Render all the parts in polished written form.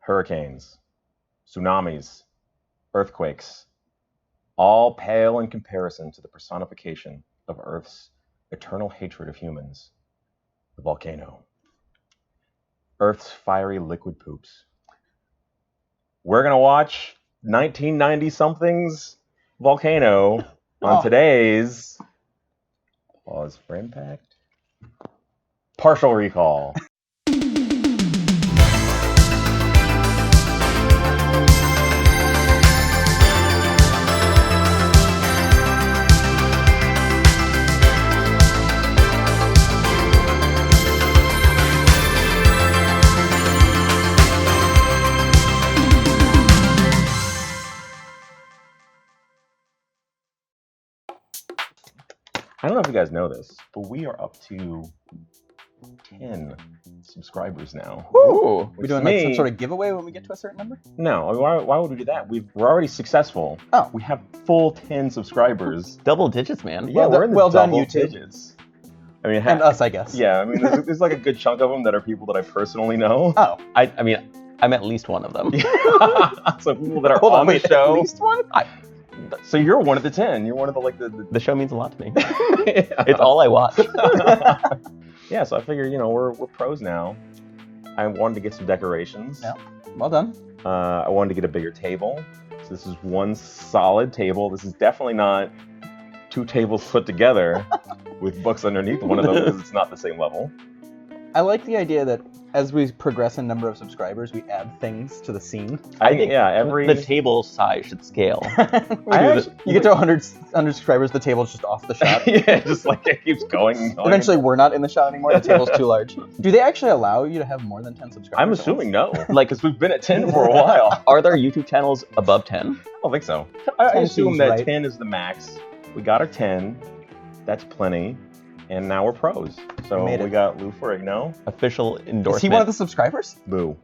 hurricanes, tsunamis, earthquakes, all pale in comparison to the personification of Earth's eternal hatred of humans, the volcano. Earth's fiery liquid poops. We're going to watch 1990-something's Volcano on today's pause for impact partial recall. I don't know if you guys know this, but we are up to 10 subscribers now. Ooh, we doing like some sort of giveaway when we get to a certain number? No, why would we do that? We're already successful. Oh. We have full 10 subscribers. Double digits, man. Yeah, we're in the double done, you two. digits. I mean, And us, I guess. Yeah, I mean, there's like a good chunk of them that are people that I personally know. Oh. I mean, I'm at least one of them. So people that are on the show. At least one? So you're one of the 10. You're one of the The show means a lot to me. Yeah. It's all I watch. Yeah, so I figure, we're pros now. I wanted to get some decorations. Yeah, well done. I wanted to get a bigger table. So this is one solid table. This is definitely not two tables put together with books underneath one of them because it's not the same level. I like the idea that as we progress in number of subscribers, we add things to the scene. I think, the table size should scale. You get to 100 subscribers, the table's just off the shot. Yeah, just like it keeps going and going. Eventually, we're not in the shot anymore. The table's too large. Do they actually allow you to have more than 10 subscribers? I'm assuming no. Because we've been at 10 for a while. Are there YouTube channels above 10? I don't think so. I assume that right. 10 is the max. We got our 10. That's plenty. And now we're pros. So we got Lou Ferrigno. Official endorsement. Is he one of the subscribers? Lou,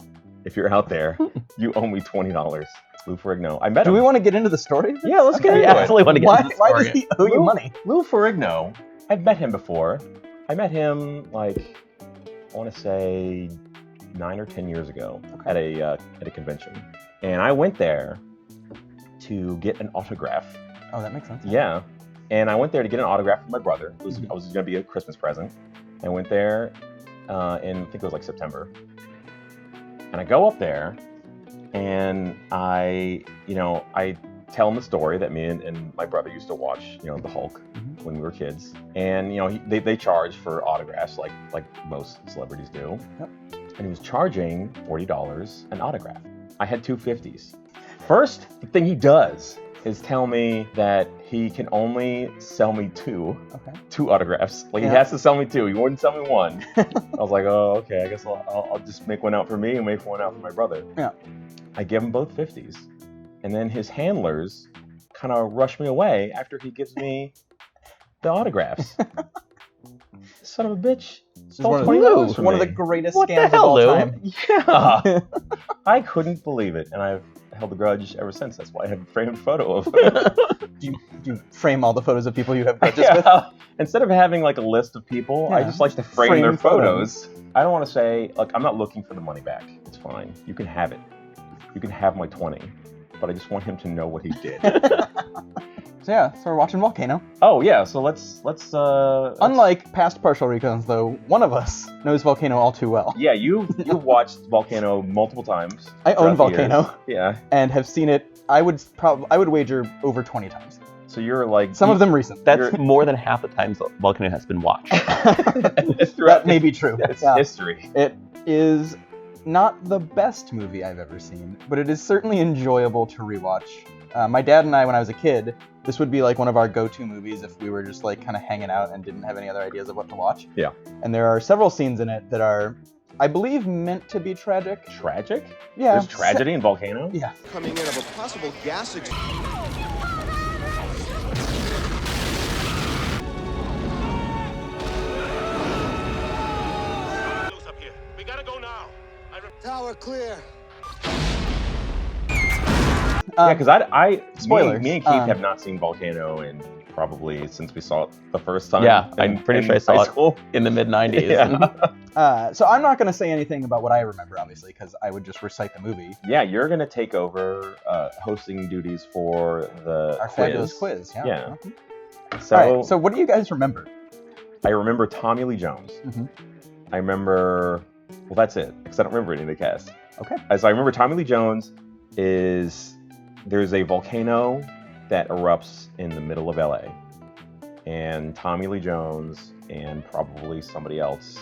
if you're out there, you owe me $20. Lou Ferrigno. I met him. Do we want to get into the story? Yeah, let's get into I it. absolutely want to get into the Why story. does he owe you money? Lou Ferrigno, I've met him before. I met him I want to say 9 or 10 years ago at a convention. And I went there to get an autograph. Oh, that makes sense. Yeah. And I went there to get an autograph from my brother. I was going to be a Christmas present. I went there in, I think it was like September. And I go up there and I tell him the story that me and my brother used to watch, the Hulk when we were kids. And, they charge for autographs like most celebrities do. Yep. And he was charging $40 an autograph. I had 250s. First, the thing he does is tell me that he can only sell me two autographs. He has to sell me two. He wouldn't sell me one. I was like, oh, okay, I guess I'll just make one out for me and make one out for my brother. Yeah. I give him both 50s. And then his handlers kind of rush me away after he gives me the autographs. Son of a bitch. Stole $20 from one me. of the greatest What scams the hell, of all Lou? time. Yeah. I couldn't believe it. And I've held a grudge ever since. That's why I have a framed photo of him. Do you frame all the photos of people you have grudges with? Instead of having a list of people, I just like to frame their photos. I don't want to say, I'm not looking for the money back. It's fine. You can have it. You can have my 20. But I just want him to know what he did. So we're watching Volcano. Oh yeah, so let's Unlike past partial recons, though, one of us knows Volcano all too well. Yeah, you've watched Volcano multiple times. I own throughout the Volcano. years. Yeah. And have seen it. I would wager over 20 times. So you're like Some of them recent. That's more than half the times Volcano has been watched. That may be true. It's Yeah. history. It is not the best movie I've ever seen, but it is certainly enjoyable to rewatch. My dad and I, when I was a kid, this would be like one of our go-to movies if we were just kind of hanging out and didn't have any other ideas of what to watch. Yeah. And there are several scenes in it that are, I believe, meant to be tragic. Tragic? Yeah. There's tragedy in Volcano? Yeah. Coming in of a possible gas explosion. Up here. We gotta go now. Tower clear. Yeah, because spoilers. Me and Keith have not seen Volcano in probably since we saw it the first time. Yeah, I'm pretty sure I saw it in the mid-90s. Yeah. So I'm not going to say anything about what I remember, obviously, because I would just recite the movie. Yeah, you're gonna take over hosting duties for the Our quiz. fabulous quiz. Yeah. Yeah. Mhm. So, All right. So what do you guys remember? I remember Tommy Lee Jones. Mhm. I remember. Well, that's it, because I don't remember any of the cast. Okay. So I remember Tommy Lee Jones there's a volcano that erupts in the middle of LA, and Tommy Lee Jones and probably somebody else,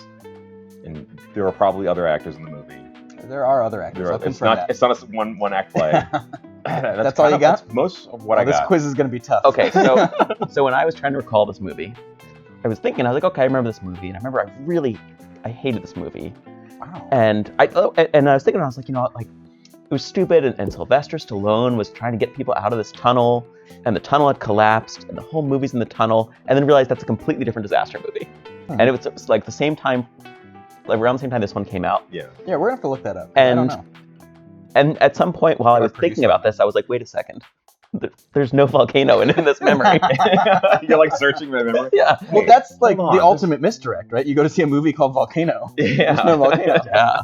and there are probably other actors in the movie. There are other actors. I'll It's confirm not that. it's not a one act play. That's all you got? That's most of what I This got. quiz is going to be tough. Okay, so when I was trying to recall this movie, I was thinking, I was like, okay, I remember this movie, and I remember I hated this movie, Wow. and I was thinking, I was like, like it was stupid, and Sylvester Stallone was trying to get people out of this tunnel, and the tunnel had collapsed, and the whole movie's in the tunnel, and then realized that's a completely different disaster movie, and it was like the same time, like around the same time this one came out, Yeah. Yeah, we're going to have to look that up. I don't know. and at some point while I was thinking about this, I was like, wait a second, there's no volcano in this memory. You're like searching my memory. Yeah. Well, that's like hold on, the ultimate misdirect, right? You go to see a movie called Volcano. Yeah. There's no volcano. Yeah.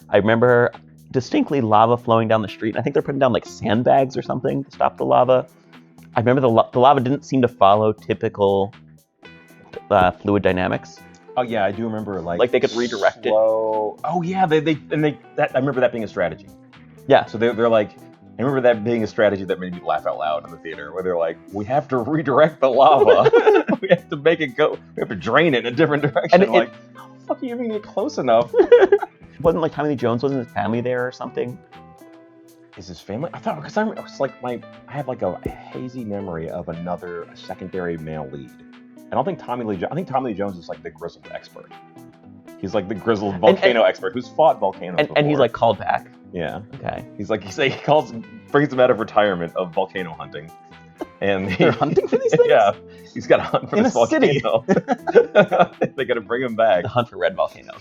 I remember distinctly lava flowing down the street. And I think they're putting down like sandbags or something to stop the lava. I remember the lava didn't seem to follow typical fluid dynamics. Oh yeah, I do remember Like they could redirect it. slow... Oh yeah, I remember that being a strategy. Yeah. So they're like, I remember that being a strategy that made me laugh out loud in the theater, where they're like, we have to redirect the lava. We have to make it go. We have to drain it in a different direction. And like, how the fuck are you even get close enough? Wasn't like Tommy Lee Jones, wasn't his family there or something? Is his family? I thought because I was like I have like a hazy memory of a secondary male lead. I don't think Tommy Lee. I think Tommy Lee Jones is like the grizzled expert. He's like the grizzled volcano expert who's fought volcanoes before. And he's like called back. Yeah. Okay. He's like brings him out of retirement of volcano hunting, and They're hunting for these things? Yeah, he's got to hunt for In this a city. volcano. They got to bring him back. The hunt for red volcanoes.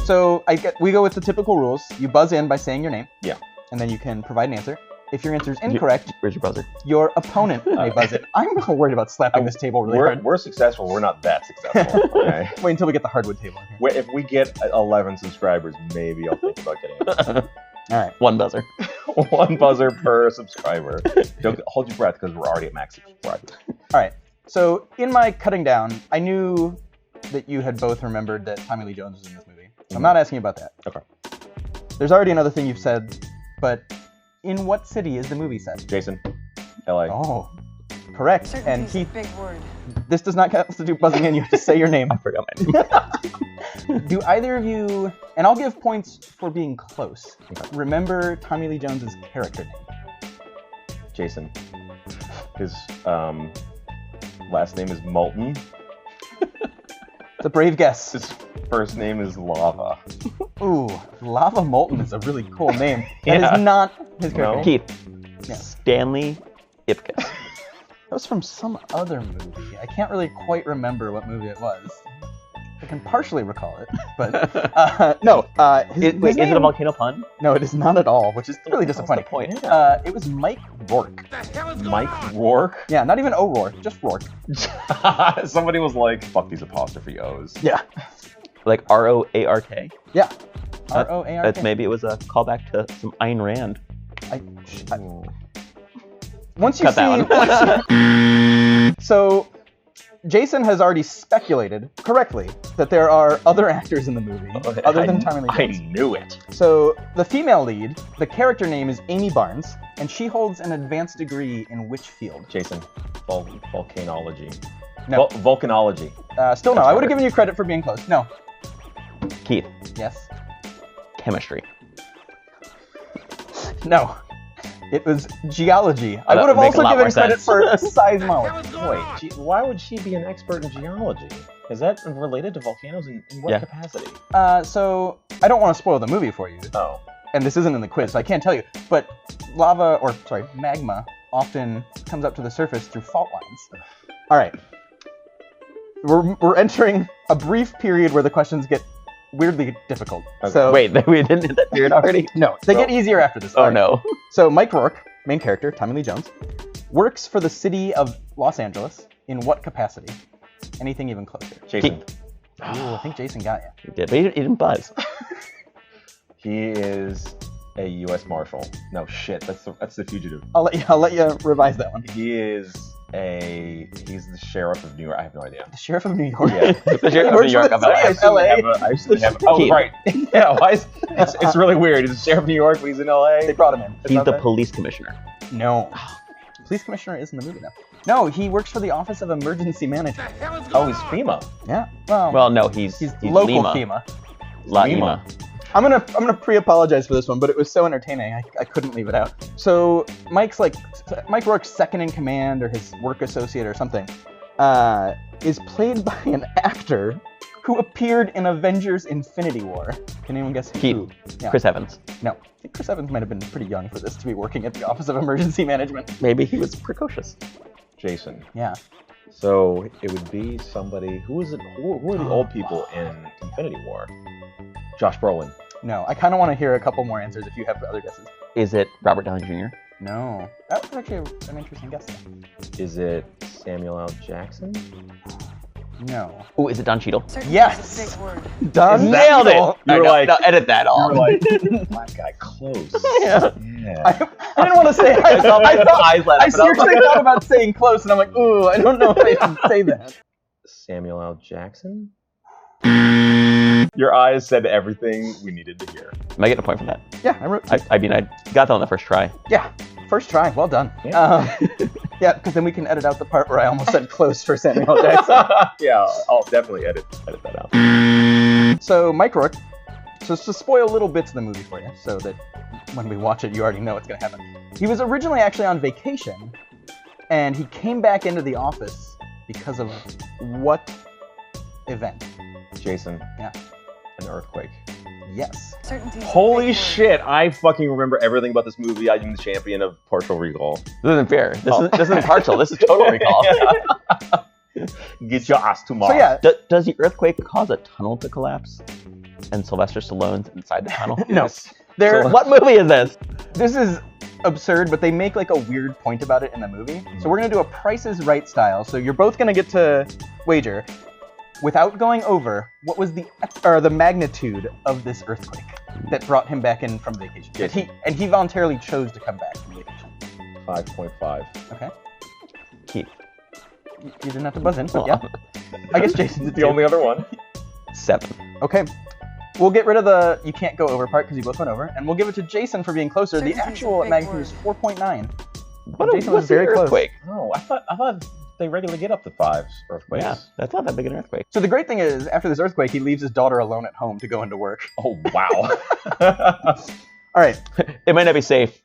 So we go with the typical rules. You buzz in by saying your name. Yeah. And then you can provide an answer. If your answer is incorrect, Where's your buzzer? your opponent may buzz in. I'm worried about slapping this table really hard. We're successful. We're not that successful. Okay. Wait until we get the hardwood table in here. If we get 11 subscribers, maybe I'll think about getting it. All right. One buzzer. One buzzer per subscriber. Don't hold your breath because we're already at max subscribers. All right. So in my cutting down, I knew that you had both remembered that Tommy Lee Jones was in this movie. So I'm not asking about that. Okay. There's already another thing you've said, but in what city is the movie set? Jason, LA. Oh, correct. And Certainty's Keith, a big word. this does not constitute buzzing in. You have to say your name. I forgot my name. Do either of you, and I'll give points for being close, remember Tommy Lee Jones's character name? Jason. His last name is Molten. It's a brave guess. His first name is Lava. Ooh, Lava Molten is a really cool name. That Yeah. is not his character No. name. Keith. Yeah. Stanley Ipkiss. That was from some other movie. I can't really quite remember what movie it was. I can partially recall it, but no. His Is it a name- volcano pun? No, it is not at all, which is really disappointing. point? It was Mike Rourke. What the hell is going Mike on? Rourke. Yeah, not even O'Rourke, just Rourke. Somebody was like, fuck these apostrophe O's. Yeah. Like ROARK? Yeah. That- R-O-A-R-K. That's maybe it was a callback to some Ayn Rand. Once you Cut see, that one. so Jason has already speculated correctly that there are other actors in the movie other than Tommy Lee I Jones. knew it. So the female lead, the character name is Amy Barnes, and she holds an advanced degree in which field? Jason, volcanology. No. Volcanology. Still no. That's I would have harder. given you credit for being close. No. Keith. Yes. Chemistry. No. It was geology. I that would have would make a also lot given more credit sense. for What size the knowledge. hell is going Wait, on? why would she be an expert in geology? Is that related to volcanoes in what Yeah. capacity? So I don't want to spoil the movie for you, Oh. and this isn't in the quiz, so I can't tell you. But magma often comes up to the surface through fault lines. All right. We're entering a brief period where the questions get weirdly difficult. Okay. So Wait, we didn't hit that period already? no, they get easier after this. Oh All right. no. So Mike Rourke, main character, Tommy Lee Jones. Works for the city of Los Angeles in what capacity? Anything even closer? Jason. Ooh, I think Jason got you. He did, but he didn't buzz. He is a U.S. Marshal. No, shit. That's the fugitive. I'll let you revise that one. He's the sheriff of New York. I have no idea. The sheriff of New York. Yeah. The sheriff of works New York for of the LA. city of LA. I used to have oh, Keith. right. Yeah, why is it's really weird. He's the sheriff of New York, but he's in LA. They brought him in. He's the that? police commissioner. No. Police commissioner is in the movie now. No, he works for the Office of Emergency Management. Oh, he's FEMA. Yeah. Well, Well, no, he's local Lima. FEMA. La Lima. Lima. I'm gonna pre-apologize for this one, but it was so entertaining I couldn't leave it out. So Mike Rourke's second in command or his work associate or something is played by an actor who appeared in Avengers: Infinity War. Can anyone guess who? Keith. Yeah. Chris Evans. No. I think Chris Evans might have been pretty young for this to be working at the Office of Emergency Management. Maybe he was precocious. Jason. Yeah. So it would be somebody who are the old people in Infinity War? Josh Brolin. No. I kind of want to hear a couple more answers if you have other guesses. Is it Robert Downey Jr.? No. That was actually an interesting guess. Though. Is it Samuel L. Jackson? No. Oh, is it Don Cheadle? Yes. Don Nailed it! Cheadle. You were like- no, edit that You all. were like, black guy, close. Yeah. Yeah. I didn't want to say. I Eyes lit up, I and I was seriously thought about saying close, and I'm like, ooh, I don't know if I should say that. Samuel L. Jackson? Your eyes said everything we needed to hear. Am I getting a point for that? Yeah, I wrote. I mean, I got that on the first try. Yeah, first try. Well done. Yeah. Yeah, because then we can edit out the part where I almost said close for Samuel L. Jackson. Yeah, I'll definitely edit that out. So Mike Rourke. So to spoil little bits of the movie for you, so that when we watch it, you already know what's gonna happen. He was originally actually on vacation, and he came back into the office because of what event? Jason. Yeah. An earthquake. Yes. Holy shit, I fucking remember everything about this movie. I'm the champion of partial recall. This isn't fair. This isn't partial. This is total recall. Get your ass to Mars. So yeah, Does the earthquake cause a tunnel to collapse? And Sylvester Stallone's inside the tunnel? no. There. What movie is this? This is absurd, but they make like a weird point about it in the movie. So we're gonna do a Price is Right style. So you're both gonna get to wager, without going over, what was the magnitude of this earthquake that brought him back in from vacation? Jason. And he voluntarily chose to come back from vacation. 5.5. Okay. Keith. You didn't have to buzz in, but yeah. I guess Jason's It's the only other one. 7. Okay. We'll get rid of the you can't go over part because you both went over, and we'll give it to Jason for being closer. The actual magnitude is 4.9. Jason was very close. earthquake. Oh, I thought they regularly get up to 5 earthquakes. Yeah, that's not that big an earthquake. So the great thing is, after this earthquake, he leaves his daughter alone at home to go into work. Oh, wow. All right. It might not be safe.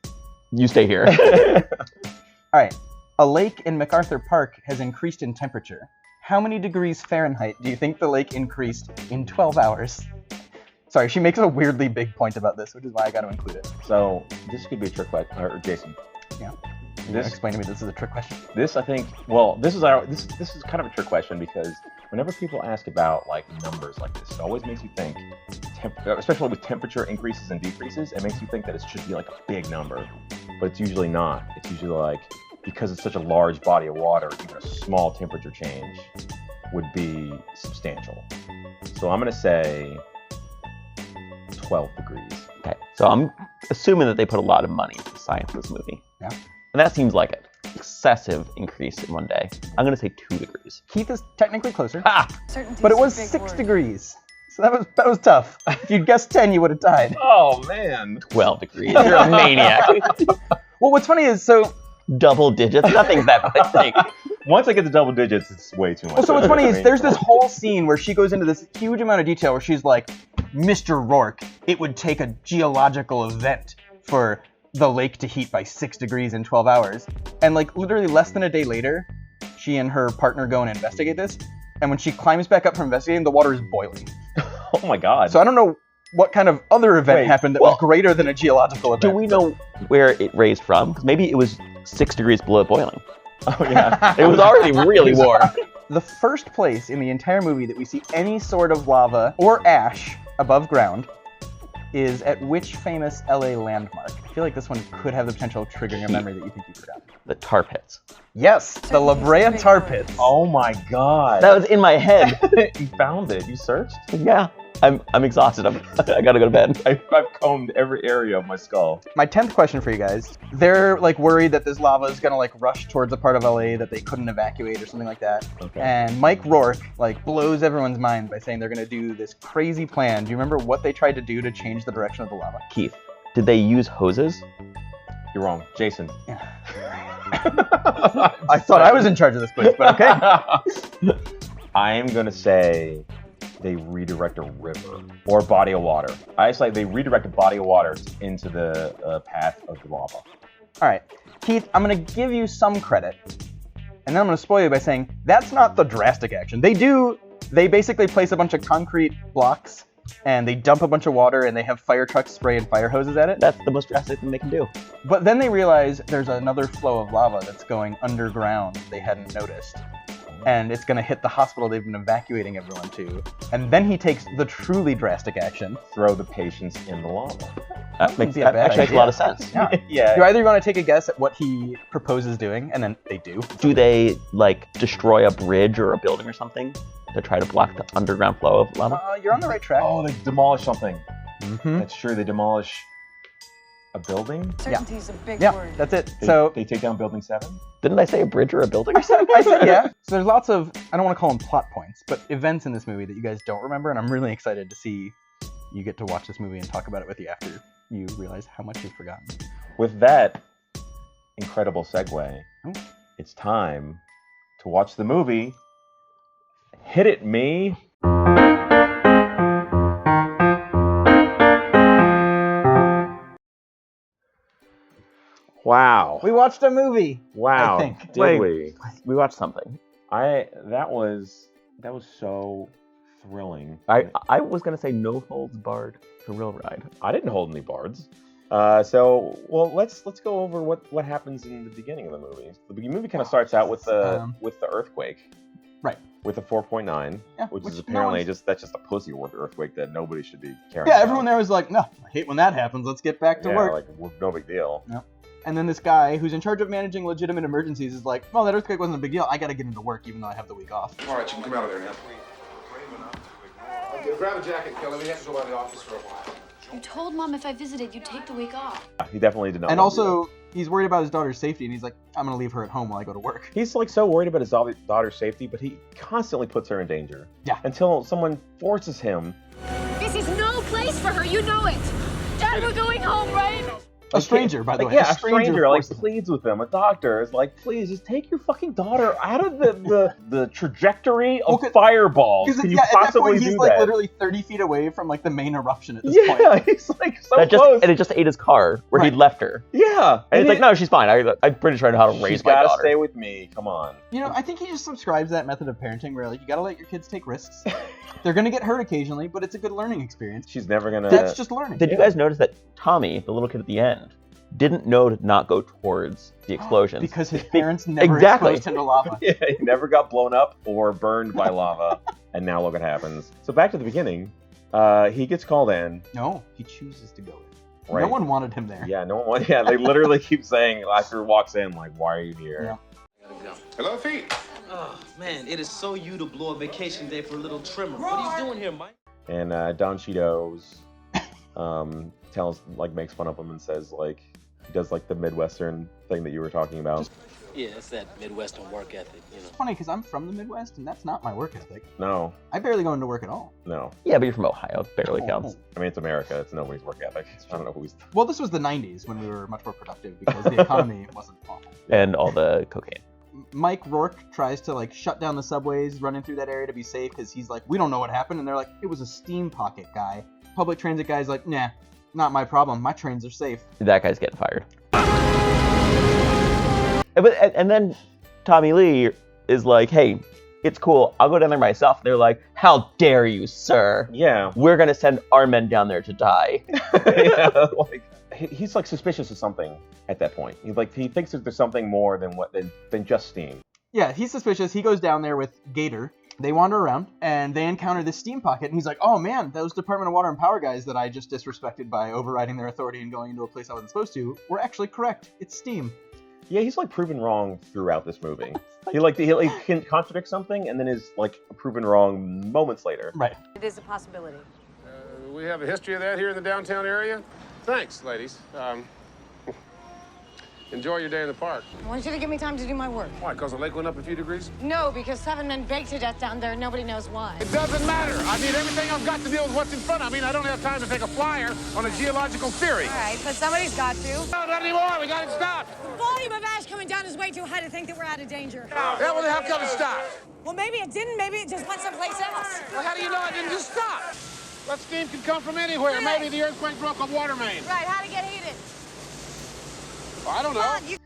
You stay here. All right. A lake in MacArthur Park has increased in temperature. How many degrees Fahrenheit do you think the lake increased in 12 hours? Sorry, she makes a weirdly big point about this, which is why I got to include it. So, this could be a trick question. Or Jason. Yeah. Can you explain to me this is a trick question? This, I think, well, this is kind of a trick question because whenever people ask about like numbers like this, it always makes you think, especially with temperature increases and decreases, it makes you think that it should be like a big number, but it's usually not. It's usually like, because it's such a large body of water, even a small temperature change would be substantial. So I'm going to say 12 degrees. Okay, so I'm assuming that they put a lot of money into science in this movie. Yeah. And that seems like an excessive increase in one day. I'm going to say 2 degrees. Keith is technically closer, Ha! but it was 6 degrees. So that was tough. If you'd guessed 10, you would have died. Oh, man. 12 degrees. You're a maniac. Well, what's funny is, so Double digits. Nothing's that big. Once I get to double digits, it's way too much. Well, so what's funny I is mean, there's this whole scene where she goes into this huge amount of detail where she's like, Mr. Rourke, it would take a geological event for the lake to heat by 6 degrees in 12 hours. And like literally less than a day later, she and her partner go and investigate this. And when she climbs back up from investigating, the water is boiling. Oh my god. So I don't know what kind of other event happened that was greater than a geological event. Do we know where it raised from? Because maybe it was 6 degrees below boiling. Oh yeah. It was already really warm. The first place in the entire movie that we see any sort of lava or ash above ground is at which famous LA landmark? I feel like this one could have the potential of triggering a memory that you think you forgot. The tar pits. Yes, the La Brea Tar Pits. Oh my god. That was in my head. You found it. You searched? Yeah. I'm exhausted. I gotta go to bed. I've combed every area of my skull. My 10th question for you guys. They're like worried that this lava is gonna like rush towards a part of LA that they couldn't evacuate or something like that. Okay. And Mike Rourke like blows everyone's mind by saying they're gonna do this crazy plan. Do you remember what they tried to do to change the direction of the lava? Keith, did they use hoses? You're wrong. Jason. I thought I was in charge of this quiz, but okay. I am going to say they redirect a river or body of water. I just like they redirect a body of water into the path of the lava. All right, Keith, I'm gonna give you some credit, and then I'm gonna spoil you by saying that's not the drastic action. They basically place a bunch of concrete blocks, and they dump a bunch of water, and they have fire trucks spraying fire hoses at it. That's the most drastic thing they can do. But then they realize there's another flow of lava that's going underground they hadn't noticed. And it's gonna hit the hospital they've been evacuating everyone to. And then he takes the truly drastic action. Throw the patients in the lava. That wouldn't be a bad actually makes a idea. lot of sense. Yeah. Yeah. Do either of you want to take a guess at what he proposes doing? And then they do. Do they like destroy a bridge or a building or something to try to block the underground flow of lava? You're on the right track. Oh, they demolish something. Mm-hmm. That's true. They demolish a building. Certainty's a big Yeah, word. that's it. They, So they take down building 7. Didn't I say a bridge or a building? I said yeah. So there's lots of, I don't want to call them plot points, but events in this movie that you guys don't remember, and I'm really excited to see you get to watch this movie and talk about it with you after you realize how much you've forgotten. With that incredible segue, Oh. it's time to watch the movie. Hit it, me. Wow. We watched a movie. Wow. I think. Did Wait. we? We watched something. That was so thrilling. I was gonna say no holds barred thrill ride. I didn't hold any bards. Let's go over what happens in the beginning of the movie. The movie kind of starts out with the earthquake. Right. With a 4.9, Yeah, which is no apparently one's- that's just a pussy earthquake that nobody should be caring Yeah, about. everyone there was like, no, I hate when that happens. Let's get back to work. No big deal. And then this guy who's in charge of managing legitimate emergencies is like, well, that earthquake wasn't a big deal. I got to get into work even though I have the week off. All right, you can come out of there now. Okay, grab a jacket, Kelly. We have to go by the office for a while. You told Mom if I visited, you'd take the week off. He definitely did not. And want to do also, he's worried about his daughter's safety, and he's like, I'm going to leave her at home while I go to work. that. He's like so worried about his daughter's safety, but he constantly puts her in danger. Yeah. Until someone forces him. This is no place for her, you know it. Dad, we're going home, right? A stranger, by the way. Yeah, a stranger like forces him. pleads with him. A doctor is like, please just take your fucking daughter out of the trajectory of fireballs. Because Can you at that possibly point, do he's that? like literally 30 feet away from like the main eruption at this point. Yeah, he's like so close. And it just ate his car where Right. he'd left her. Yeah, And he's like, no, she's fine. I'm pretty sure I know how to raise she's my gotta daughter. stay with me. Come on. You know, I think he just subscribes to that method of parenting where like you gotta let your kids take risks. They're gonna get hurt occasionally, but it's a good learning experience. She's never gonna. That's just learning. Did you guys notice that Tommy, the little kid at the end, didn't know to not go towards the explosions? Because his parents never Exactly. exposed him to lava. Yeah, he never got blown up or burned by lava, and now look what happens. So back to the beginning. He gets called in. No, he chooses to go in. Right. No one wanted him there. Yeah, no one. Yeah, they literally keep saying after he walks in, like, "Why are you here?" Yeah. Hello, feet. Oh, man, it is so you to blow a vacation day for a little trimmer. What are you doing here, Mike? And Don Cheetos makes fun of him and says like he does like the Midwestern thing that you were talking about. Yeah, it's that Midwestern work ethic, you know. It's funny because I'm from the Midwest and that's not my work ethic. No, I barely go into work at all. no. Yeah, but you're from Ohio. It barely Oh. counts. I mean, it's America. It's nobody's work ethic. I don't know who's. Well, this was the 90s when we were much more productive because the economy wasn't awful. And all the cocaine. Mike Rourke tries to like shut down the subways running through that area to be safe because he's like, we don't know what happened, and they're like, it was a steam pocket, guy. Public transit guy's like, nah, not my problem. My trains are safe. That guy's getting fired. And then Tommy Lee is like, hey, it's cool. I'll go down there myself. They're like, how dare you, sir? Yeah. We're going to send our men down there to die. Yeah, like he's like suspicious of something at that point. He thinks that there's something more than just steam. Yeah, he's suspicious. He goes down there with Gator, They wander around, and they encounter this steam pocket, and he's like, oh man, those Department of Water and Power guys that I just disrespected by overriding their authority and going into a place I wasn't supposed to were actually correct. It's steam. Yeah, he's like proven wrong throughout this movie. he can contradict something and then is like proven wrong moments later. Right. It is a possibility. We have a history of that here in the downtown area. Thanks, ladies. Enjoy your day in the park. I want you to give me time to do my work. Why, because the lake went up a few degrees? No, because 7 men baked to death down there and nobody knows why. It doesn't matter. I mean, everything I've got to deal with what's in front of me. I don't have time to take a flyer on a geological theory. All right, but somebody's got to. No, not anymore. We got it stopped. The volume of ash coming down is way too high to think that we're out of danger. Yeah, well, then how come it stopped? Well, maybe it didn't. Maybe it just went someplace else. Well, how do you know it didn't just stop? That steam can come from anywhere. Right. Maybe the earthquake broke a water main. Right, how'd it get heated? Well, I don't know.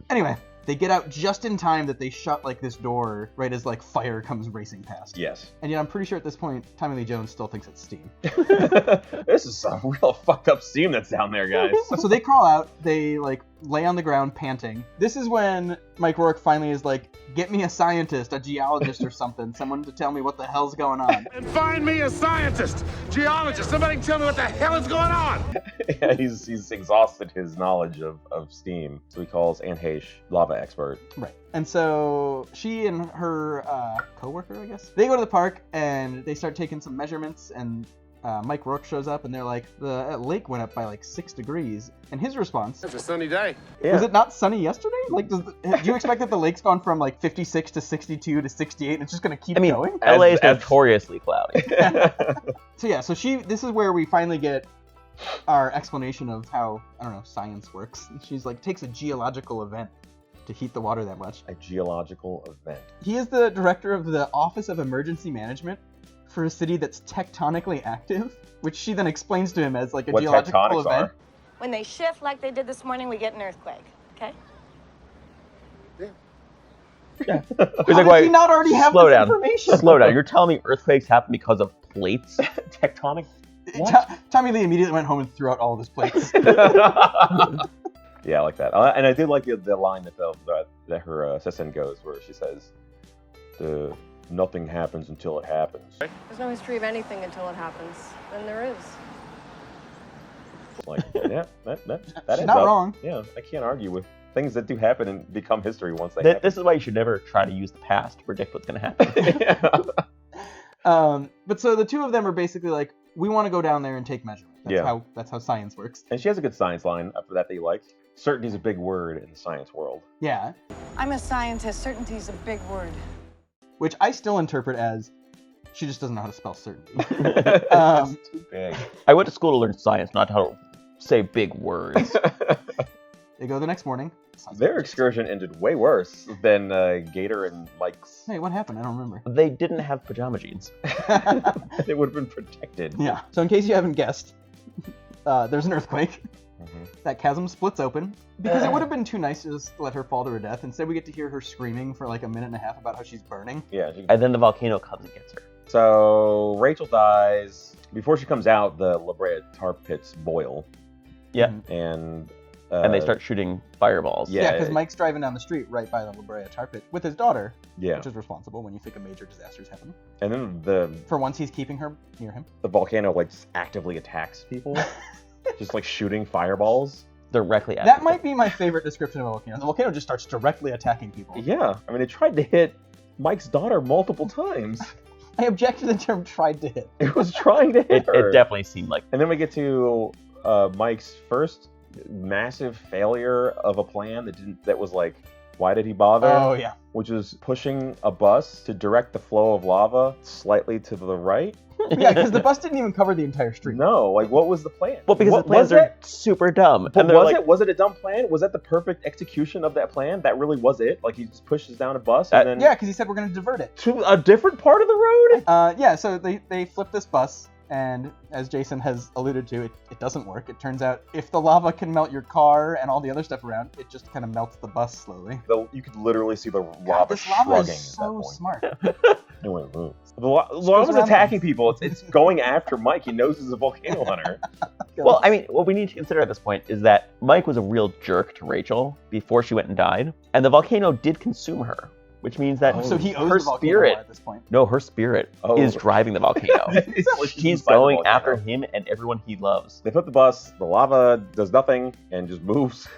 Anyway, they get out just in time that they shut like this door right as like fire comes racing past. Yes. And yet I'm pretty sure at this point, Tommy Lee Jones still thinks it's steam. This is some real fucked up steam that's down there, guys. So they crawl out, they like lay on the ground panting. This is when Mike Rourke finally is like, get me a scientist, a geologist or something, someone to tell me what the hell's going on. And find me a scientist, geologist. Somebody can tell me what the hell is going on. Yeah, he's exhausted his knowledge of steam, so he calls Anne Heche, lava expert. Right. And so she and her co-worker, I guess, they go to the park and they start taking some measurements, and Mike Rourke shows up and they're like, the lake went up by like 6 degrees. And his response, It's a sunny day. was it not sunny yesterday? Like, do you expect that the lake's gone from like 56 to 62 to 68 and it's just going to keep going? LA is As- notoriously cloudy. So this is where we finally get our explanation of how, I don't know, science works. She's like, takes a geological event to heat the water that much. A geological event. He is the director of the Office of Emergency Management for a city that's tectonically active, which she then explains to him as like a What geological tectonics event. are. When they shift like they did this morning, we get an earthquake, okay? Yeah. How does he not already have Slow this down. information? Slow down. You're telling me earthquakes happen because of plates? Tectonic? What? Tommy Lee immediately went home and threw out all of his plates. Yeah, I like that. And I did like the line that her assistant goes, where she says, nothing happens until it happens. There's no history of anything until it happens. Then there is. Like, yeah, that She's is not up. wrong. Yeah, I can't argue with things that do happen and become history once they happen. This is why you should never try to use the past to predict what's going to happen. But so the two of them are basically like, we want to go down there and take measurements. That's how science works. And she has a good science line after that you like. Certainty is a big word in the science world. Yeah. I'm a scientist. Certainty's a big word. Which I still interpret as, she just doesn't know how to spell certainty. It's too big. I went to school to learn science, not how to say big words. They go the next morning. Their excursion ended way worse than Gator and Mike's. Hey, what happened? I don't remember. They didn't have pajama jeans. They would have been protected. Yeah. So in case you haven't guessed, there's an earthquake. Mm-hmm. That chasm splits open. Because it would have been too nice to just let her fall to her death. Instead, we get to hear her screaming for like a minute and a half about how she's burning. Yeah. And then the volcano comes and gets her. So Rachel dies. Before she comes out, the La Brea tar pits boil. Yeah. And they start shooting fireballs. Yeah. Yeah, because Mike's driving down the street right by the La Brea tar pit with his daughter, Yeah. which is responsible when you think a major disaster's happening. And then For once, he's keeping her near him. the volcano like just actively attacks people. Just like shooting fireballs. Directly at That people. might be my favorite description of a volcano. The volcano just starts directly attacking people. Yeah. I mean, it tried to hit Mike's daughter multiple times. I object to the term "tried to hit." It was trying to hit It her. definitely seemed like. And then we get to Mike's first massive failure of a plan that was like, why did he bother? Oh, yeah. Which is pushing a bus to direct the flow of lava slightly to the right. Yeah, because the bus didn't even cover the entire street. No, like what was the plan? Well, because What the plans was are it? super dumb. But And they're was like, it? Was it a dumb plan? Was that the perfect execution of that plan? That really was it? Like he just pushes down a bus and then Yeah, because he said we're going to divert it. to a different part of the road? Yeah, so they flip this bus, and as Jason has alluded to, it doesn't work. It turns out if the lava can melt your car and all the other stuff around, it just kind of melts the bus slowly. You could literally see the God, lava this lava shrugging is at that so point. smart. It went boom. The lava's around attacking people. It's going after Mike. He knows he's a volcano hunter. well, I mean, what we need to consider at this point is that Mike was a real jerk to Rachel before she went and died, and the volcano did consume her. which means that So he owes her the volcano spirit. at this point. No, her spirit is driving the volcano. She's inside the going volcano. after him and everyone he loves. They flip the bus, the lava does nothing and just moves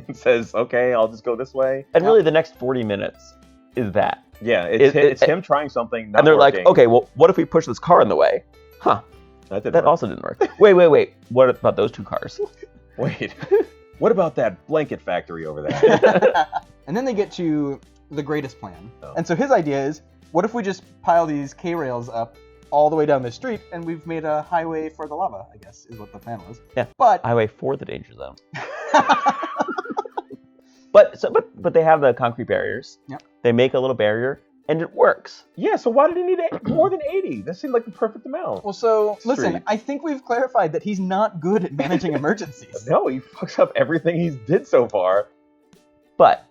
and says, okay, I'll just go this way. And really, the next 40 minutes is that. Yeah, it's him trying something, not And they're working. like, okay, well, what if we push this car in the way? Huh, That didn't that work. also didn't work. Wait. What about those two cars? Wait, what about that blanket factory over there? And then they get to the greatest plan. Oh. And so his idea is, what if we just pile these K-rails up all the way down the street and we've made a highway for the lava, I guess, is what the plan was. Yeah. But Highway for the danger zone. But they have the concrete barriers. Yep. They make a little barrier, and it works. Yeah, so why did he need more than 80? That seemed like the perfect amount. well, so listen, Street. I think we've clarified that he's not good at managing emergencies. No, he fucks up everything he's did so far. But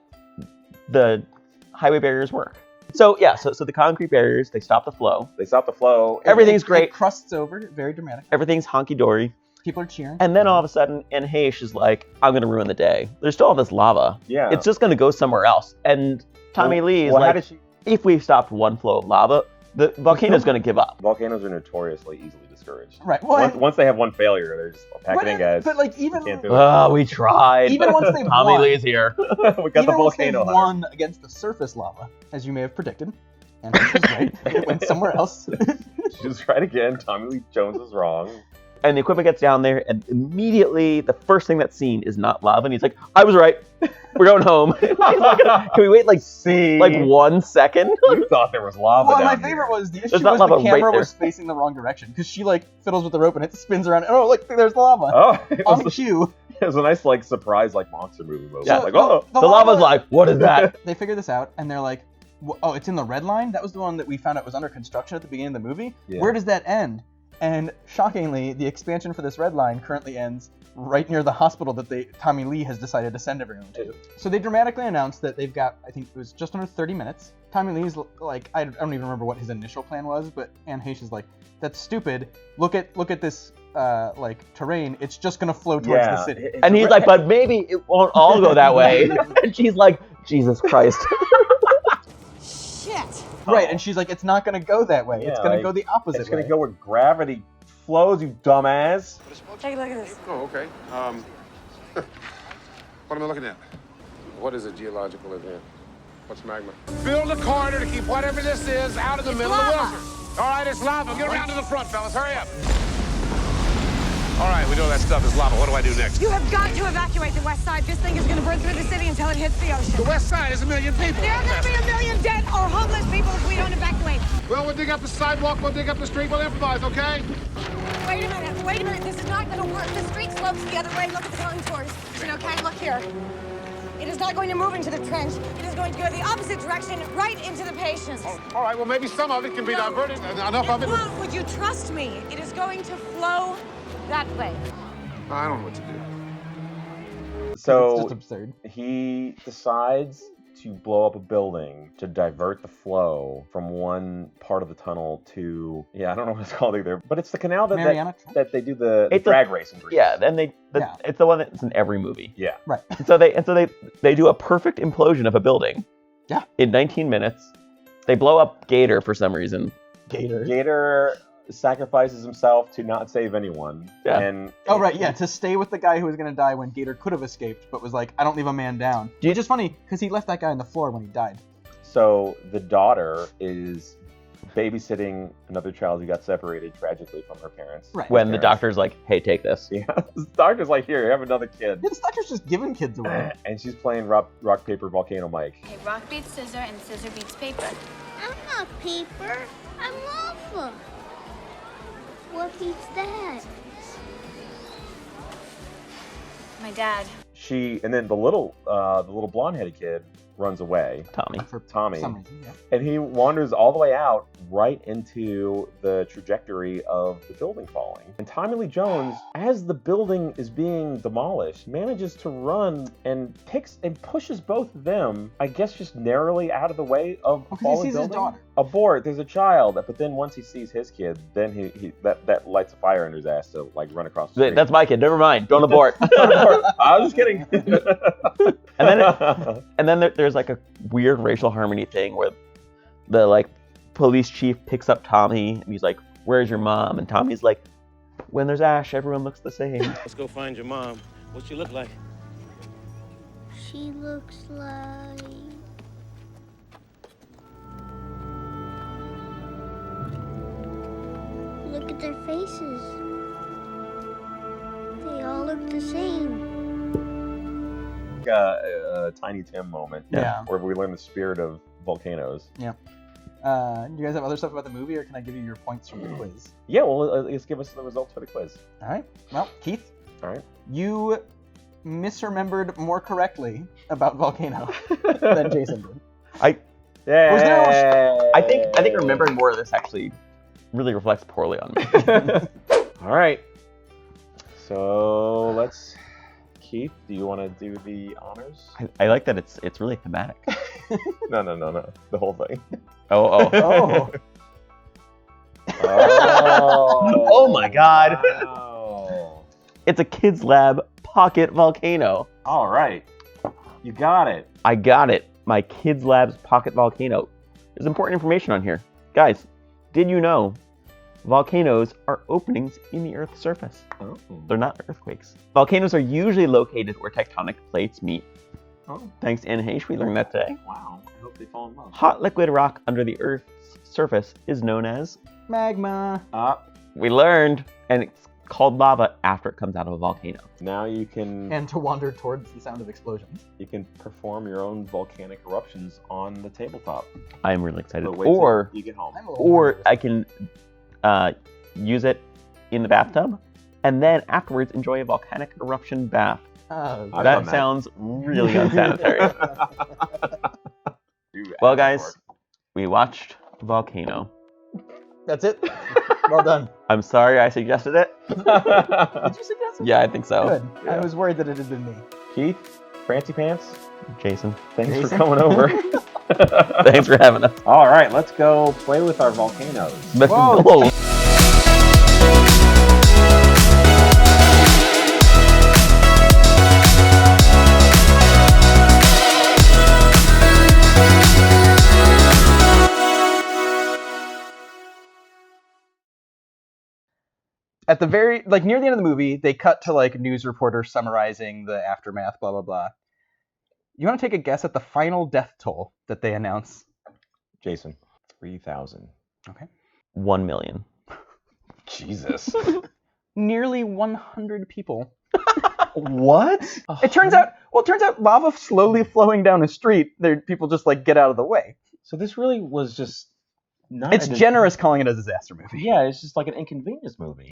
the highway barriers work. So yeah, so the concrete barriers, they stop the flow. They stop the flow. Everything's great. It crusts over, very dramatic. Everything's honky-dory. People are cheering. And then all of a sudden, Anheish is like, I'm going to ruin the day. There's still all this lava. Yeah. It's just going to go somewhere else. And Tommy Lee is well, how like, did she... if we've stopped one flow of lava, the volcano's going to give up. Volcanoes are notoriously easily discouraged. Right. Well, Once they have one failure, they're just pack it in, guys. But like even Can't do it. Oh, we tried. Even once they Tommy won, Lee's here. We got the even once they volcano hunter. won against the surface lava, as you may have predicted, and which was right, it went somewhere else. Just tried again. Tommy Lee Jones is wrong. And the equipment gets down there, and immediately the first thing that's seen is not lava. And he's like, I was right. We're going home. He's not gonna- Can we wait like 1 second? You thought there was lava Well, down my here. favorite was the issue There's not was the lava right camera there. was facing the wrong direction because she like fiddles with the rope and it spins around. And, oh, look, there's lava Oh, it on was, cue. it was a nice like surprise like monster movie moment. Yeah. Like, oh, The lava's like, what is that? They figure this out and they're like, oh, it's in the red line. That was the one that we found out was under construction at the beginning of the movie. Yeah. Where does that end? And shockingly, the expansion for this red line currently ends right near the hospital that Tommy Lee has decided to send everyone to. So they dramatically announced that they've got, I think it was just under 30 minutes. Tommy Lee's like, I don't even remember what his initial plan was, but Anheish is like, that's stupid. Look at this like terrain. It's just gonna flow towards the city. And he's like, but maybe it won't all go that way. And she's like, Jesus Christ. Shit. Right, and she's like, it's not gonna go that way. Yeah, it's gonna like, go the opposite it's way. gonna go where gravity flows, you dumbass. Take a look at this. Oh, okay. What am I looking at? What is a geological event? What's magma? Build a corridor to keep whatever this is out of the middle of the lava. wilderness. All right, it's lava. Get around to the front, fellas. Hurry up. All right, we know that stuff is lava. What do I do next? You have got to evacuate the west side. This thing is going to burn through the city until it hits the ocean. The west side is 1 million people. There are going to be 1 million dead or homeless people if we don't evacuate. Well, we'll dig up the sidewalk. We'll dig up the street. We'll improvise, okay? Wait a minute. Wait a minute. This is not going to work. The street slopes the other way. Look at the contours. Okay, look here. It is not going to move into the trench. It is going to go the opposite direction, right into the patients. All right, well, maybe some of it can be diverted. Enough of it. Well, would you trust me? It is going to flow that way. I don't know what to do. It's So just absurd. he decides to blow up a building to divert the flow from one part of the tunnel to, I don't know what it's called either, but it's the canal Mariana Trench? that they do the It's drag race in Greece. Yeah, then Yeah. it's the one that's in every movie. Yeah. Right. And so they do a perfect implosion of a building. Yeah. In 19 minutes. They blow up Gator for some reason. Gator sacrifices himself to not save anyone. Yeah. And Oh, right, yeah, to stay with the guy who was going to die when Gator could have escaped, but was like, I don't leave a man down. Which is funny, because he left that guy on the floor when he died. So the daughter is babysitting another child who got separated tragically from her parents. Right. When the Parents. doctor's like, hey, take this. Yeah, the doctor's like, here, have another kid. Yeah, this doctor's just giving kids away. And she's playing rock, paper, volcano Mike. Okay, rock beats scissor and scissor beats paper. I'm not paper. I'm lava. What beats that? My dad. And then the little blonde-headed kid runs away. Tommy. For Tommy. some reason, yeah. And he wanders all the way out right into the trajectory of the building falling. And Tommy Lee Jones, as the building is being demolished, manages to run and pushes both of them, I guess just narrowly out of the way of the Because he falling sees building. his daughter. abort, there's a child. But then once he sees his kid, then he that lights a fire under his ass to like run across the street. That's my kid. Never mind. Don't abort. I was just kidding. And then there's like a weird racial harmony thing where the like police chief picks up Tommy and he's like, "Where's your mom?" And Tommy's like, "When there's ash, everyone looks the same." Let's go find your mom. What's she look like? She looks like... Look at their faces. They all look the same. A Tiny Tim moment. Yeah. Where we learn the spirit of volcanoes. Yeah. Do you guys have other stuff about the movie, or can I give you your points from the quiz? Yeah, well, let's give us the results for the quiz. All right. Well, Keith, All right. you misremembered more correctly about Volcano than Jason did. Yeah. Was there I think remembering more of this actually really reflects poorly on me. All right. So Keith, do you want to do the honors? I like that it's really thematic. No. The whole thing. Oh. Oh. Oh my God. Wow. It's a kids lab pocket volcano. All right. You got it. I got it. My kids lab's pocket volcano. There's important information on here. Guys, did you know volcanoes are openings in the Earth's surface? Oh. They're not earthquakes. Volcanoes are usually located where tectonic plates meet. Oh. Thanks to NH, we learned that today. Wow. I hope they fall in love. Hot liquid rock under the Earth's surface is known as... Magma. We learned, and it's called lava after it comes out of a volcano. Now you can And to wander towards the sound of explosions. perform your own volcanic eruptions on the tabletop. I am really excited. But wait till Or you get home. I'm a little nervous. I can use it in the bathtub, and then afterwards enjoy a volcanic eruption bath. I've done That that. sounds really unsanitary. Do Well, add guys, work. we watched Volcano. That's it. Well done. I'm sorry I suggested it. Did you suggest it? Yeah, I think so. Good. I Yeah. was worried that it had been me. Keith, Francie Pants, Jason, thanks for Jason? coming over. thanks for having us. All right, let's go play with our volcanoes. Whoa. Whoa. At the very, like, near the end of the movie, they cut to, like, news reporters summarizing the aftermath, blah, blah, blah. You want to take a guess at the final death toll that they announce? Jason, 3,000. Okay. 1 million. Jesus. Nearly 100 people. What? It turns out lava slowly flowing down a street, people just, like, get out of the way. So this really was just not. It's generous calling it a disaster movie. Yeah, it's just like an inconvenience movie.